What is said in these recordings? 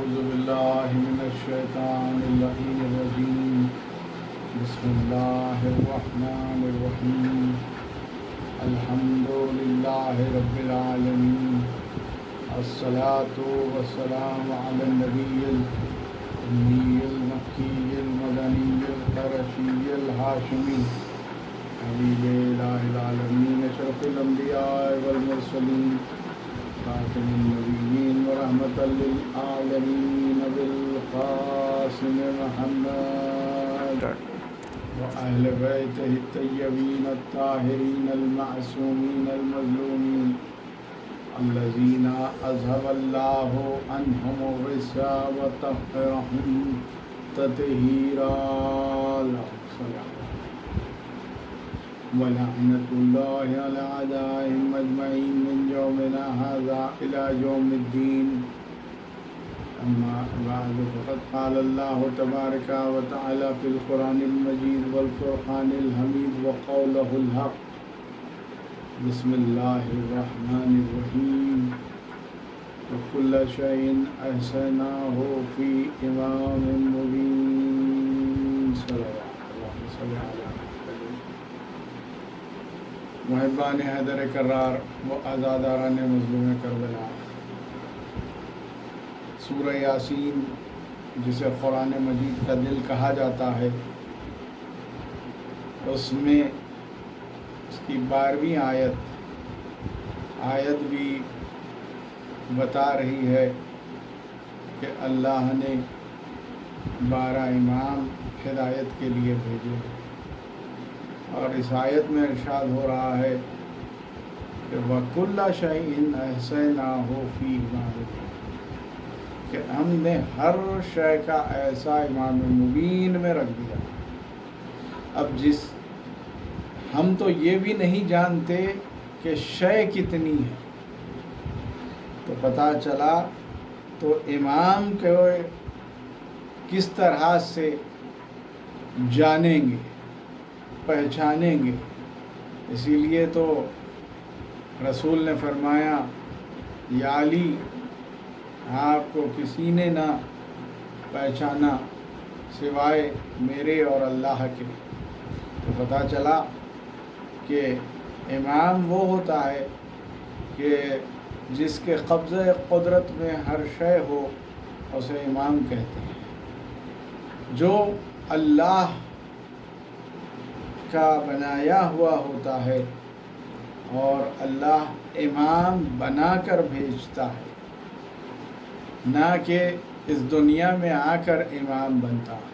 أعوذ بالله من الشيطان اللعين الرجيم. بسم الله الرحمن الرحيم. الحمد لله رب العالمين. الصلاة والسلام على النبي الأمي المكي المدني القرشي الهاشمي حبيب إله العالمين أشرف الأنبياء والمرسلين خاتم النبيين ورحمة للعالمين بالقاسم محمد وأهل بيته الطيبين الطاهرين المعصومين المظلومين الذين أذهب الله عنهم الرجس وطهرهم تطهيرا. ولعنة الله على أعدائهم أجمعين من يومنا هذا إلى يوم الدين. أما بعد فقد قال الله تبارك وتعالى في القرآن المجيد والفرقان الحميد وقوله الحق. بسم الله الرحمن الرحيم. وكل شيء أحصيناه في إمام مبين. صلوات الله وسلم على محبان حیدر کرار و آزاداران مظلوم کربلا. سورہ یاسین جسے قرآن مجید کا دل کہا جاتا ہے، اس میں اس کی 12ویں آیت بھی بتا رہی ہے کہ اللہ نے 12 امام ہدایت کے لیے بھیجے ہیں، اور اس آیت میں ارشاد ہو رہا ہے کہ وَكُلَّ شَيْءٍ أَحْصَيْنَاهُ فِي إِمَامٍ مُبِينٍ، کہ ہم نے ہر شے کا ایسا امام مبین میں رکھ دیا. اب ہم تو یہ بھی نہیں جانتے کہ شے کتنی ہے، تو پتہ چلا تو امام کو کس طرح سے جانیں گے، پہچانیں گے. اسی لیے تو رسول نے فرمایا یا علی، آپ کو کسی نے نہ پہچانا سوائے میرے اور اللہ کے. تو پتہ چلا کہ امام وہ ہوتا ہے کہ جس کے قبضہ قدرت میں ہر شے ہو اسے امام کہتے ہیں. جو اللہ کا بنایا ہوا ہوتا ہے اور اللہ امام بنا کر بھیجتا ہے، نہ کہ اس دنیا میں آ کر امام بنتا ہے.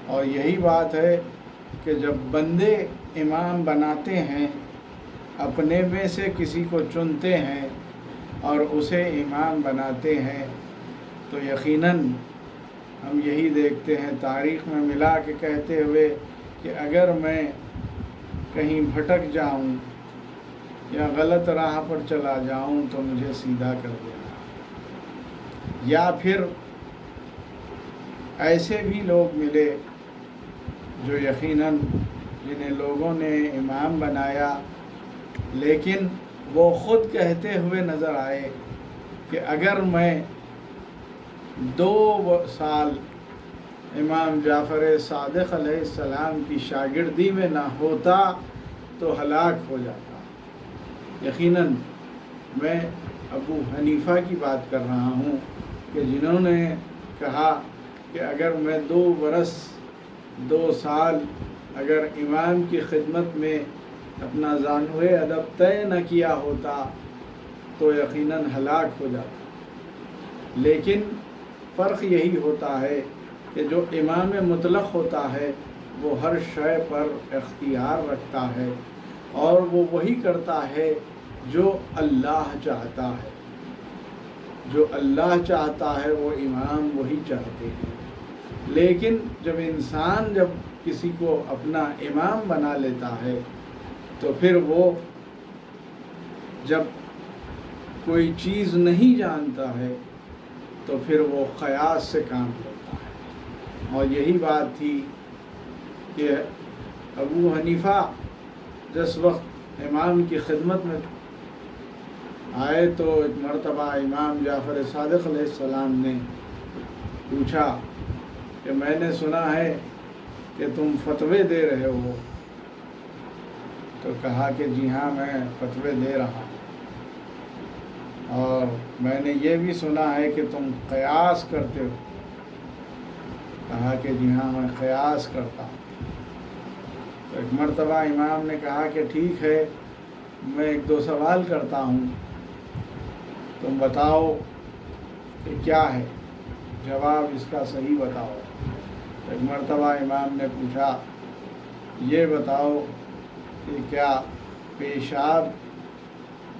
اور یہی بات ہے کہ جب بندے امام بناتے ہیں، اپنے میں سے کسی کو چنتے ہیں اور اسے امام بناتے ہیں، تو یقیناً ہم یہی دیکھتے ہیں تاریخ میں ملا کے کہتے ہوئے کہ اگر میں کہیں بھٹک جاؤں یا غلط راہ پر چلا جاؤں تو مجھے سیدھا کر دینا. یا پھر ایسے بھی لوگ ملے جو یقیناً جنہیں لوگوں نے امام بنایا، لیکن وہ خود کہتے ہوئے نظر آئے کہ اگر میں 2 سال امام جعفر صادق علیہ السلام کی شاگردی میں نہ ہوتا تو ہلاک ہو جاتا. یقیناً میں ابو حنیفہ کی بات کر رہا ہوں کہ جنہوں نے کہا کہ اگر میں 2 برس 2 سال اگر امام کی خدمت میں اپنا زانوِ ادب طے نہ کیا ہوتا تو یقیناً ہلاک ہو جاتا. لیکن فرق یہی ہوتا ہے کہ جو امام مطلق ہوتا ہے وہ ہر شے پر اختیار رکھتا ہے اور وہ وہی کرتا ہے جو اللہ چاہتا ہے. جو اللہ چاہتا ہے وہ امام وہی چاہتے ہیں. لیکن جب انسان کسی کو اپنا امام بنا لیتا ہے تو پھر وہ جب کوئی چیز نہیں جانتا ہے تو پھر وہ قیاس سے کام لیتا ہے. اور یہی بات تھی کہ ابو حنیفہ جس وقت امام کی خدمت میں آئے تو ایک مرتبہ امام جعفر صادق علیہ السلام نے پوچھا کہ میں نے سنا ہے کہ تم فتوے دے رہے ہو، تو کہا کہ جی ہاں میں فتوے دے رہا ہوں، اور میں نے یہ بھی سنا ہے کہ تم قیاس کرتے ہو، کہا کہ جی ہاں میں قیاس کرتا ہوں۔ تو ایک مرتبہ امام نے کہا کہ ٹھیک ہے میں ایک دو سوال کرتا ہوں، تم بتاؤ کہ کیا ہے، جواب اس کا صحیح بتاؤ۔ ایک مرتبہ امام نے پوچھا یہ بتاؤ کہ کیا پیشاب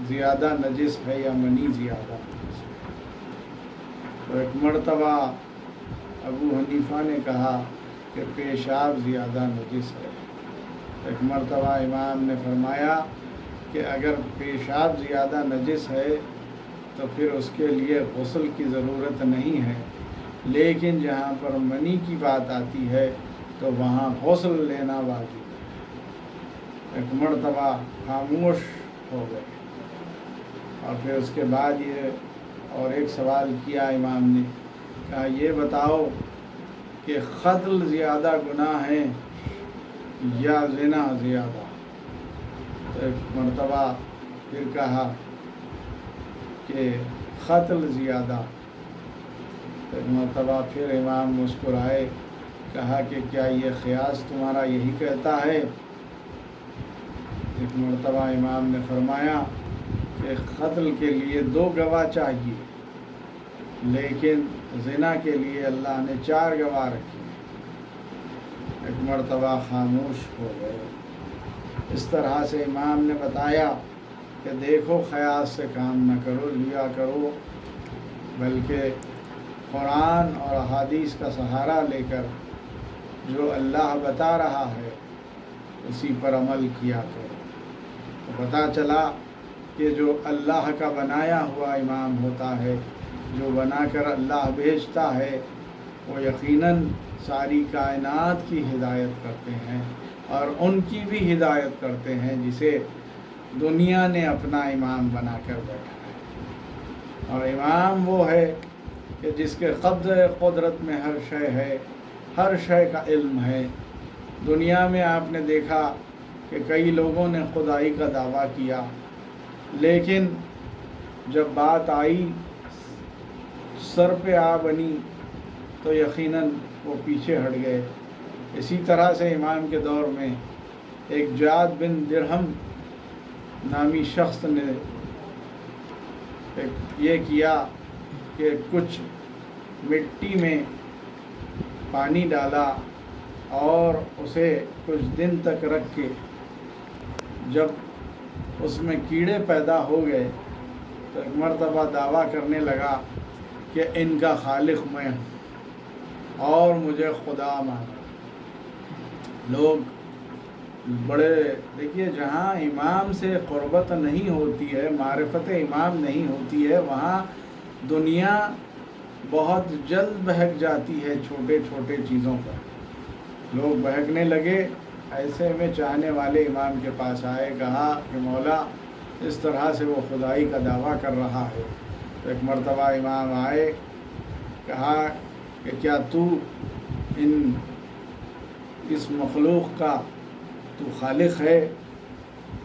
زیادہ نجس ہے یا منی زیادہ نجس ہے؟ تو ایک مرتبہ ابو حنیفہ نے کہا کہ پیشاب زیادہ نجس ہے۔ ایک مرتبہ امام نے فرمایا کہ اگر پیشاب زیادہ نجس ہے تو پھر اس کے لیے غسل کی ضرورت نہیں ہے، لیکن جہاں پر منی کی بات آتی ہے تو وہاں غسل لینا واجب ہے۔ ایک مرتبہ خاموش ہو گئے، اور پھر اس کے بعد یہ اور ایک سوال کیا امام نے، کہا یہ بتاؤ کہ قتل زیادہ گناہ ہے یا زنا زیادہ؟ تو ایک مرتبہ پھر کہا کہ قتل زیادہ۔ ایک مرتبہ پھر امام مسکرائے، کہا کہ کیا یہ قیاس تمہارا یہی کہتا ہے؟ ایک مرتبہ امام نے فرمایا کہ قتل کے لیے 2 گواہ چاہیے، لیکن زنا کے لیے اللہ نے 4 گواہ رکھے۔ ایک مرتبہ خاموش ہو گئے۔ اس طرح سے امام نے بتایا کہ دیکھو قیاس سے کام نہ کرو لیا کرو، بلکہ قرآن اور احادیث کا سہارا لے کر جو اللہ بتا رہا ہے اسی پر عمل کیا کرو۔ تو پتہ چلا کہ جو اللہ کا بنایا ہوا امام ہوتا ہے، جو بنا کر اللہ بھیجتا ہے، وہ یقیناً ساری کائنات کی ہدایت کرتے ہیں، اور ان کی بھی ہدایت کرتے ہیں جسے دنیا نے اپنا امام بنا کر بیٹھا ہے۔ اور امام وہ ہے کہ جس کے قبض قدرت میں ہر شے ہے، ہر شے کا علم ہے۔ دنیا میں آپ نے دیکھا کہ کئی لوگوں نے خدائی کا دعویٰ کیا، لیکن جب بات آئی سر پہ آ بنی تو یقیناً وہ پیچھے ہٹ گئے۔ اسی طرح سے امام کے دور میں ایک جعد بن درہم نامی شخص نے یہ کیا کہ کچھ مٹی میں پانی ڈالا اور اسے کچھ دن تک رکھ کے جب اس میں کیڑے پیدا ہو گئے تو ایک مرتبہ دعویٰ کرنے لگا کہ ان کا خالق میں ہوں اور مجھے خدا مانا۔ لوگ بڑے دیکھیے، جہاں امام سے قربت نہیں ہوتی ہے، معرفت امام نہیں ہوتی ہے، وہاں دنیا بہت جلد بہک جاتی ہے چھوٹے چھوٹے چیزوں پر۔ لوگ بہکنے لگے، ایسے میں چاہنے والے امام کے پاس آئے، کہا کہ مولا اس طرح سے وہ خدائی کا دعویٰ کر رہا ہے۔ تو ایک مرتبہ امام آئے، کہا کہ کیا تو اس مخلوق کا تو خالق ہے؟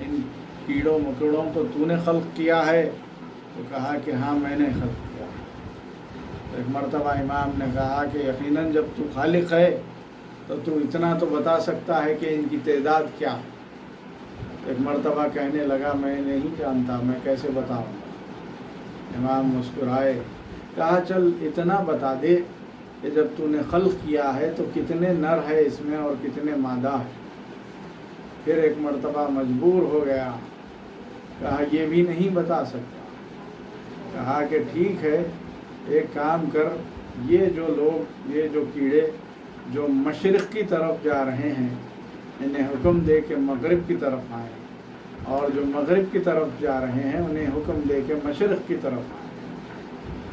ان کیڑوں مکڑوں کو تو نے خلق کیا ہے؟ تو کہا کہ ہاں میں نے خلق کیا ہے۔ تو ایک مرتبہ امام نے کہا کہ یقیناً جب تو خالق ہے تو تو اتنا تو بتا سکتا ہے کہ ان کی تعداد کیا ہے۔ ایک مرتبہ کہنے لگا میں نہیں جانتا، میں کیسے بتاؤں گا؟ امام مسکرائے، کہا چل اتنا بتا دے کہ جب تو نے خلق کیا ہے تو کتنے نر ہے اس میں اور کتنے مادہ ہے۔ پھر ایک مرتبہ مجبور ہو گیا، کہا یہ بھی نہیں بتا سکتا۔ کہا کہ ٹھیک ہے ایک کام کر، یہ جو کیڑے جو مشرق کی طرف جا رہے ہیں انہیں حکم دے کہ مغرب کی طرف آئیں، اور جو مغرب کی طرف جا رہے ہیں انہیں حکم دے کہ مشرق کی طرف آئیں۔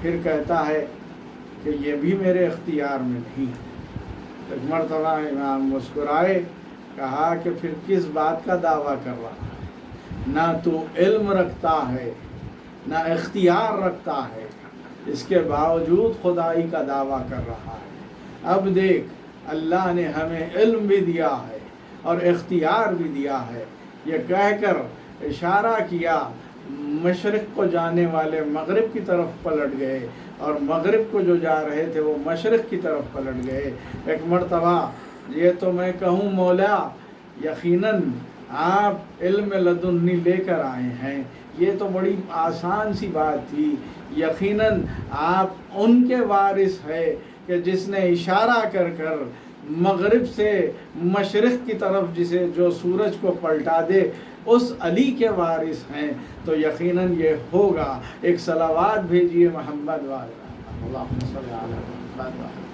پھر کہتا ہے کہ یہ بھی میرے اختیار میں نہیں ہے۔ ایک مرتبہ امام مسکرائے، کہا کہ پھر کس بات کا دعویٰ کر رہا ہے؟ نہ تو علم رکھتا ہے، نہ اختیار رکھتا ہے، اس کے باوجود خدائی کا دعویٰ کر رہا ہے۔ اب دیکھ اللہ نے ہمیں علم بھی دیا ہے اور اختیار بھی دیا ہے، یہ کہہ کر اشارہ کیا، مشرق کو جانے والے مغرب کی طرف پلٹ گئے اور مغرب کو جو جا رہے تھے وہ مشرق کی طرف پلٹ گئے۔ ایک مرتبہ یہ تو میں کہوں مولا یقیناً آپ علم لدنی لے کر آئے ہیں، یہ تو بڑی آسان سی بات تھی، یقیناً آپ ان کے وارث ہے کہ جس نے اشارہ کر کر مغرب سے مشرق کی طرف جسے جو سورج کو پلٹا دے اس علی کے وارث ہیں، تو یقیناً یہ ہوگا۔ ایک صلوات بھیجیے محمد والے، اللہم صلی علی محمد والے۔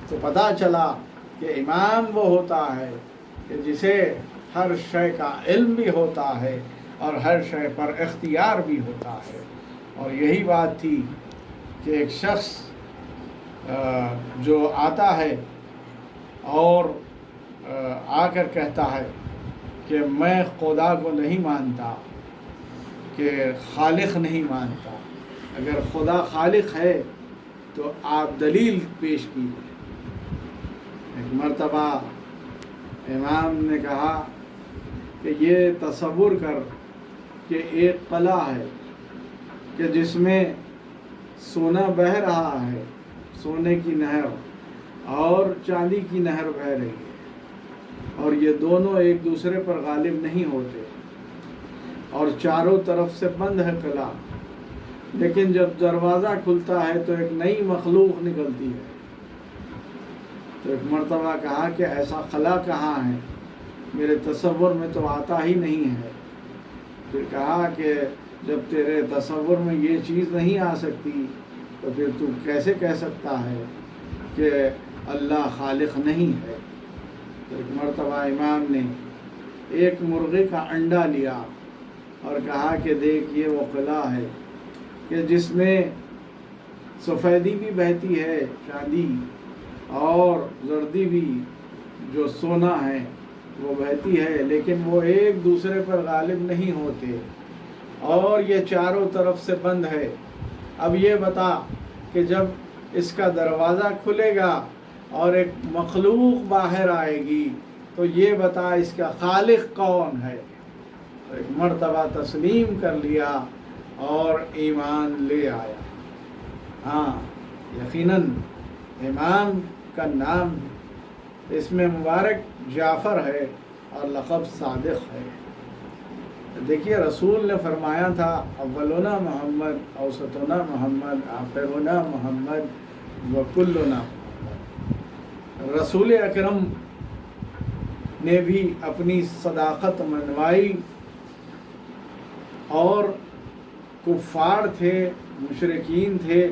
تو پتہ چلا کہ امام وہ ہوتا ہے کہ جسے ہر شے کا علم بھی ہوتا ہے اور ہر شے پر اختیار بھی ہوتا ہے۔ اور یہی بات تھی کہ ایک شخص جو آتا ہے اور آ کر کہتا ہے کہ میں خدا کو نہیں مانتا، کہ خالق نہیں مانتا، اگر خدا خالق ہے تو آپ دلیل پیش کیجیے۔ ایک مرتبہ امام نے کہا کہ یہ تصور کر کہ ایک قلعہ ہے کہ جس میں سونا بہہ رہا ہے، سونے کی نہر اور چاندی کی نہر بہہ رہی ہے، اور یہ دونوں ایک دوسرے پر غالب نہیں ہوتے، اور چاروں طرف سے بند ہے قلعہ، لیکن جب دروازہ کھلتا ہے تو ایک نئی مخلوق نکلتی ہے۔ تو ایک مرتبہ کہا کہ ایسا خلا کہاں ہے، میرے تصور میں تو آتا ہی نہیں ہے۔ پھر کہا کہ جب تیرے تصور میں یہ چیز نہیں آ سکتی تو پھر تو کیسے کہہ سکتا ہے کہ اللہ خالق نہیں ہے؟ تو ایک مرتبہ امام نے ایک مرغے کا انڈا لیا اور کہا کہ دیکھ یہ وہ قلعہ ہے کہ جس میں سفیدی بھی بہتی ہے چاندی، اور زردی بھی جو سونا ہے وہ بہتی ہے، لیکن وہ ایک دوسرے پر غالب نہیں ہوتے، اور یہ چاروں طرف سے بند ہے۔ اب یہ بتا کہ جب اس کا دروازہ کھلے گا اور ایک مخلوق باہر آئے گی تو یہ بتا اس کا خالق کون ہے؟ تو ایک مرتبہ تسلیم کر لیا اور ایمان لے آیا۔ ہاں یقیناً امام کا نام اس میں مبارک جعفر ہے اور لقب صادق ہے۔ دیکھیے رسول نے فرمایا تھا اولنا محمد، اوسطنا محمد، آخرنا محمد، وکلنا محمد۔ رسول اکرم نے بھی اپنی صداقت منوائی، اور کفار تھے، مشرکین تھے،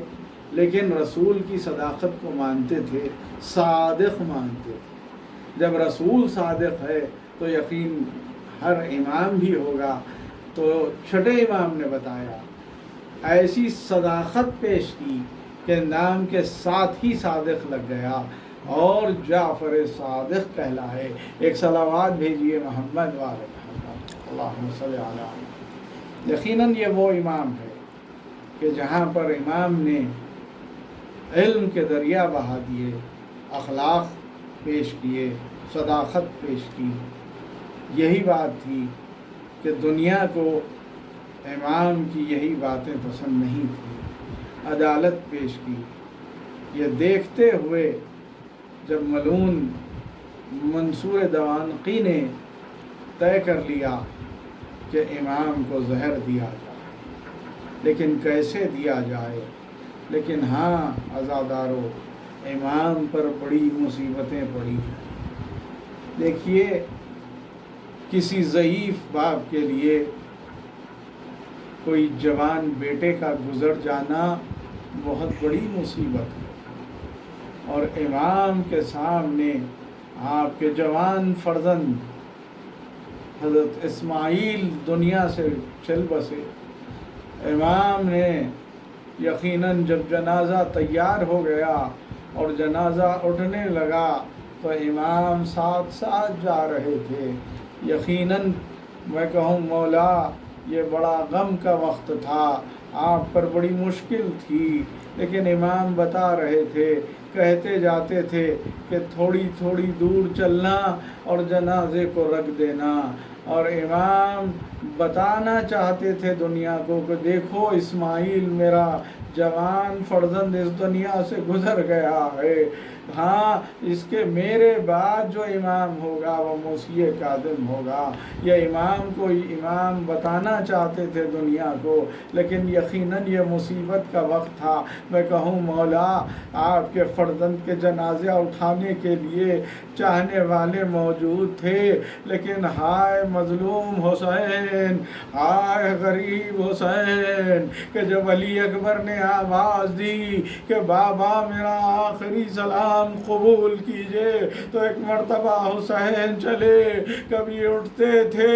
لیکن رسول کی صداقت کو مانتے تھے، صادق مانتے تھے۔ جب رسول صادق ہے تو یقین ہر امام بھی ہوگا۔ تو چھٹے امام نے بتایا ایسی صداقت پیش کی کہ نام کے ساتھ ہی صادق لگ گیا اور جعفر صادق کہلائے۔ ایک صلوات بھیجیے محمد والے محمد، اللہم صلی علی۔ یقیناً یہ وہ امام ہے کہ جہاں پر امام نے علم کے دریا بہا دیے، اخلاق پیش کیے، صداقت پیش کی۔ یہی بات تھی کہ دنیا کو امام کی یہی باتیں پسند نہیں تھیں، عدالت پیش کی۔ یہ دیکھتے ہوئے جب ملعون منصور دوانقی نے طے کر لیا کہ امام کو زہر دیا جائے، لیکن کیسے دیا جائے؟ لیکن ہاں عزادارو، امام پر بڑی مصیبتیں پڑی ہیں۔ دیکھیے کسی ضعیف باپ کے لیے کوئی جوان بیٹے کا گزر جانا بہت بڑی مصیبت ہے، اور امام کے سامنے آپ کے جوان فرزند حضرت اسماعیل دنیا سے چل بسے۔ امام نے یقیناً جب جنازہ تیار ہو گیا اور جنازہ اٹھنے لگا تو امام ساتھ ساتھ جا رہے تھے۔ یقیناً میں کہوں مولا یہ بڑا غم کا وقت تھا، آپ پر بڑی مشکل تھی، لیکن امام بتا رہے تھے، کہتے جاتے تھے کہ تھوڑی تھوڑی دور چلنا اور جنازے کو رکھ دینا، اور امام بتانا چاہتے تھے دنیا کو کہ دیکھو اسماعیل میرا جوان فرزند اس دنیا سے گزر گیا ہے، ہاں اس کے میرے بعد جو امام ہوگا وہ مسیح کاظم ہوگا۔ یہ امام کو امام بتانا چاہتے تھے دنیا کو، لیکن یقیناً یہ مصیبت کا وقت تھا۔ میں کہوں مولا آپ کے فرزند کے جنازہ اٹھانے کے لیے چاہنے والے موجود تھے، لیکن ہائے مظلوم حسین، ہائے غریب حسین، کہ جب علی اکبر نے آواز دی کہ بابا میرا آخری سلام قبول کیجئے، تو ایک مرتبہ حسین چلے، کبھی اٹھتے تھے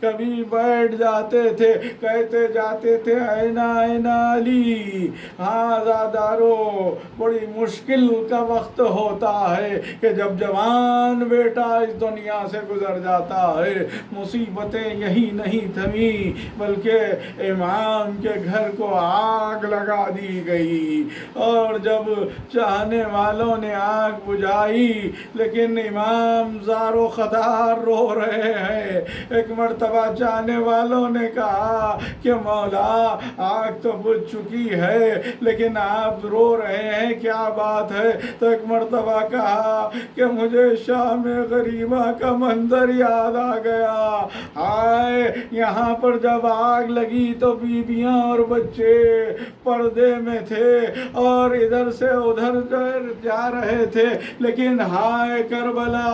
کبھی بیٹھ جاتے تھے، کہتے جاتے تھے اینا اینا علی، ہاں زادارو بڑی مشکل کا وقت ہوتا ہے کہ جب جوان بیٹا اس دنیا سے گزر جاتا ہے۔ مصیبتیں یہی نہیں تھمیں بلکہ امام کے گھر کو آگ لگا دی گئی، اور جب چاہنے والوں نے آگ بجھائی لیکن امام زار و خطار رو رہے ہیں۔ ایک مرتبہ چاہنے والوں نے کہا کہ مولا آگ تو بجھ چکی ہے لیکن آپ رو رہے ہیں، کیا بات ہے؟ تو ایک مرتبہ کہا کہ مجھے شام غریبہ کا منظر یاد آ گیا، ہائے یہاں پر جب آگ لگی تو بیویاں اور بچے پردے میں تھے اور ادھر سے ادھر جا رہے تھے، لیکن ہائے کربلا،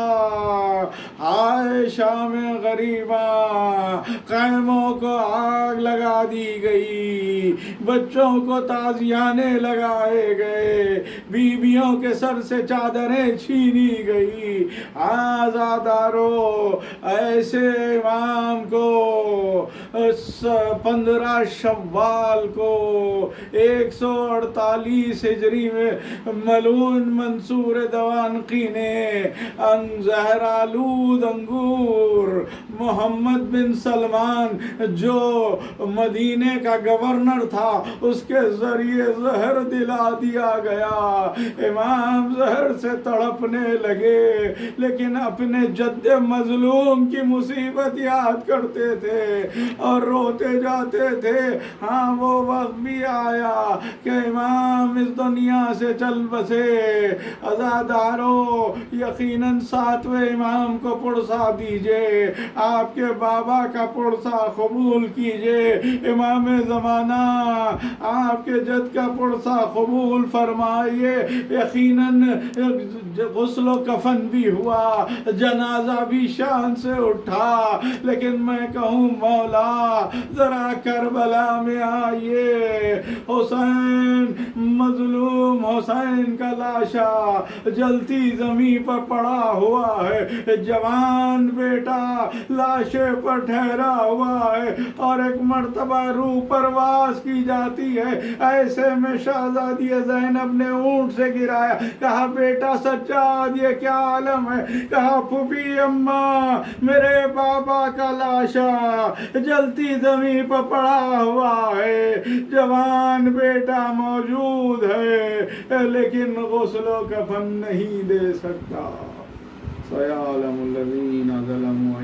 ہائے شام غریبہ، خیموں کو آگ لگا دی گئی، بچوں کو تعزیانے لگائے گئے، بیویوں کے سر سے چادریں چھینی گئی۔ آزادارو ایسے امام کو 15 شوال کو 148 ہجری میں ملعون منصور دوانقی نے زہرآلود انگور محمد بن سلمان جو مدینے کا گورنر تھا اس کے ذریعے زہر دلا دیا گیا۔ امام زہر سے تڑپنے لگے لیکن اپنے جد مظلوم کی مصیبت یاد کرتے تھے اور روتے جاتے تھے۔ ہاں وہ وقت بھی آیا کہ امام اس دنیا سے چل بسے۔ عزادارو یقیناً 7ویں امام کو پرسا دیجئے، آپ کے بابا کا پرسا قبول کیجئے، امام زمانہ آپ کے جد کا پرسا قبول فرمائیے۔ یقیناً غسل و کفن بھی ہوا، جنازہ بھی شان سے اٹھا، لیکن میں کہوں مولا ذرا کربلا میں آئیے، حسین مظلوم حسین کا لاشا جلتی زمین پر پڑا ہوا ہے، جوان بیٹا لاشے پر ٹھہرا ہوا ہے، اور ایک مرتبہ روح پرواز کی جاتی ہے۔ ایسے میں شہزادی زینب نے اونٹ سے گرایا، کہا بیٹا سجاد یہ کیا عالم ہے؟ کہا پھوپھی اماں میرے بابا کا لاشا جلتی زمین پر پڑا ہوا ہے، جوان بیٹا موجود ہے لیکن غسل و کفن نہیں دے سکتا۔ سیعلم الذین ظلموا